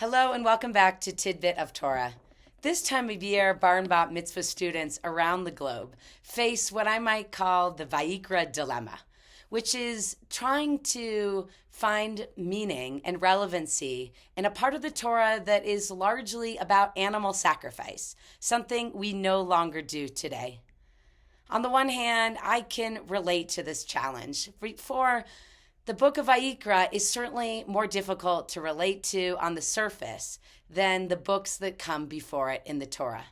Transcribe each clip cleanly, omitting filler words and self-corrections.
Hello and welcome back to Tidbit of Torah. This time of year, Bar and Bat Mitzvah students around the globe face what I might call the Vayikra dilemma, which is trying to find meaning and relevancy in a part of the Torah that is largely about animal sacrifice, something we no longer do today. On the one hand, I can relate to this challenge. For the book of Vayikra is certainly more difficult to relate to on the surface than the books that come before it in the Torah.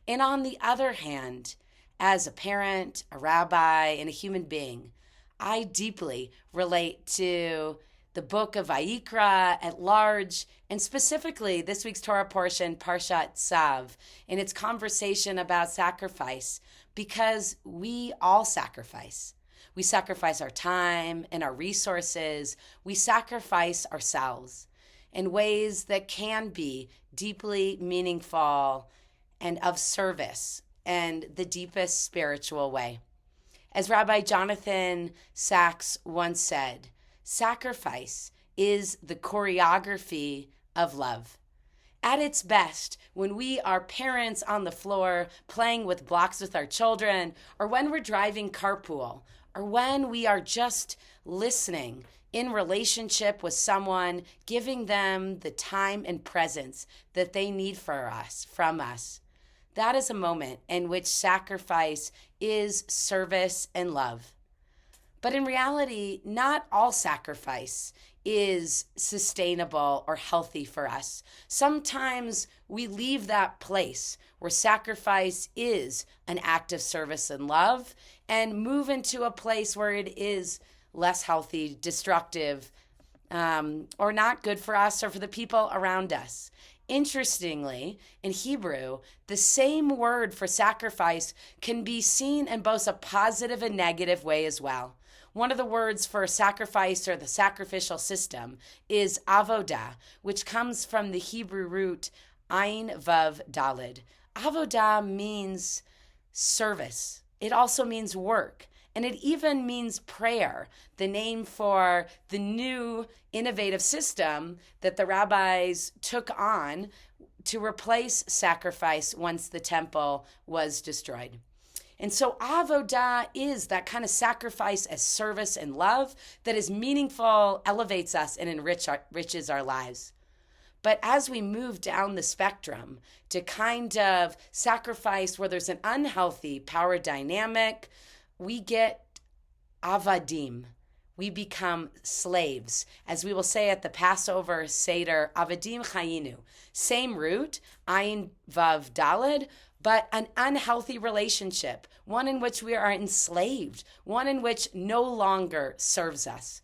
And on the other hand, as a parent, a rabbi, and a human being, I deeply relate to the book of Vayikra at large, and specifically this week's Torah portion, Parshat Tzav, in its conversation about sacrifice, because we all sacrifice. We sacrifice our time and our resources. We sacrifice ourselves in ways that can be deeply meaningful and of service and the deepest spiritual way. As Rabbi Jonathan Sachs once said, sacrifice is the choreography of love. At its best, when we are parents on the floor playing with blocks with our children, or when we're driving carpool, or when we are just listening in relationship with someone, giving them the time and presence that they need from us. That is a moment in which sacrifice is service and love. But in reality, not all sacrifice is sustainable or healthy for us. Sometimes we leave that place where sacrifice is an act of service and love and move into a place where it is less healthy, destructive, or not good for us or for the people around us. Interestingly, in Hebrew, the same word for sacrifice can be seen in both a positive and negative way as well. One of the words for sacrifice or the sacrificial system is avodah, which comes from the Hebrew root ayin vav daled. Avodah means service. It also means work. And it even means prayer, the name for the new innovative system that the rabbis took on to replace sacrifice once the temple was destroyed. And so avodah is that kind of sacrifice as service and love that is meaningful, elevates us, and enriches our lives. But as we move down the spectrum to kind of sacrifice where there's an unhealthy power dynamic, we get avadim. We become slaves. As we will say at the Passover Seder, avadim chayinu. Same root, ayin vav daled, but an unhealthy relationship, one in which we are enslaved, one in which no longer serves us.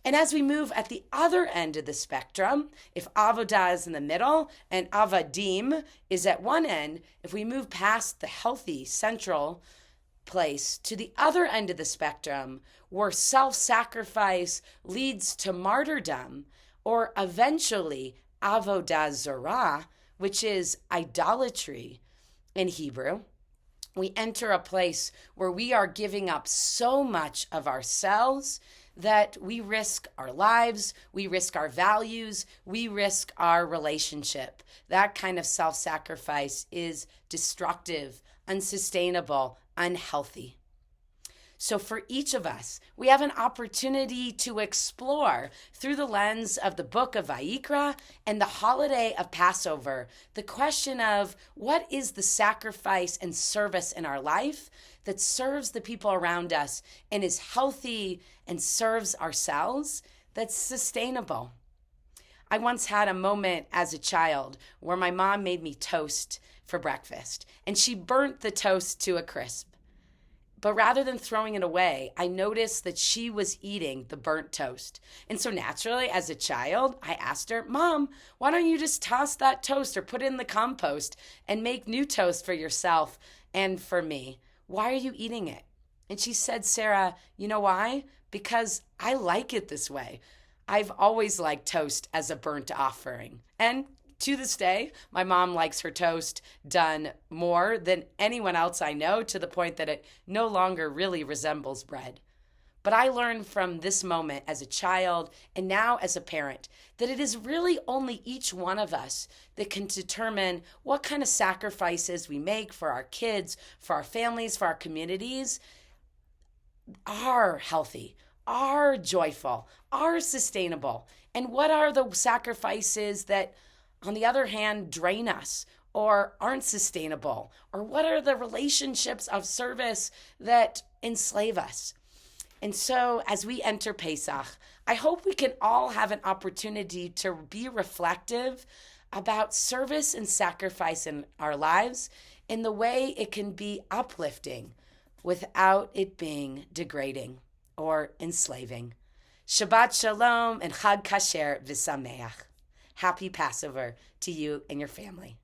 And as we move at the other end of the spectrum, if avodah is in the middle and avadim is at one end, if we move past the healthy central place to the other end of the spectrum, where self-sacrifice leads to martyrdom, or eventually avodah zarah, which is idolatry in Hebrew, we enter a place where we are giving up so much of ourselves that we risk our lives, we risk our values, we risk our relationship. That kind of self-sacrifice is destructive, unsustainable, unhealthy. So for each of us, we have an opportunity to explore through the lens of the book of Vayikra and the holiday of Passover, the question of what is the sacrifice and service in our life that serves the people around us and is healthy and serves ourselves, that's sustainable. I once had a moment as a child where my mom made me toast for breakfast, and she burnt the toast to a crisp. But rather than throwing it away, I noticed that she was eating the burnt toast. And so naturally, as a child, I asked her, Mom, why don't you just toss that toast or put it in the compost and make new toast for yourself and for me? Why are you eating it? And she said, Sarah, you know why? Because I like it this way. I've always liked toast as a burnt offering. And to this day, my mom likes her toast done more than anyone else I know, to the point that it no longer really resembles bread. But I learned from this moment as a child and now as a parent that it is really only each one of us that can determine what kind of sacrifices we make for our kids, for our families, for our communities are healthy, are joyful, are sustainable, and what are the sacrifices that, on the other hand, drain us or aren't sustainable, or what are the relationships of service that enslave us. And so as we enter Pesach, I hope we can all have an opportunity to be reflective about service and sacrifice in our lives in the way it can be uplifting without it being degrading or enslaving. Shabbat Shalom and Chag Kasher V'Sameach. Happy Passover to you and your family.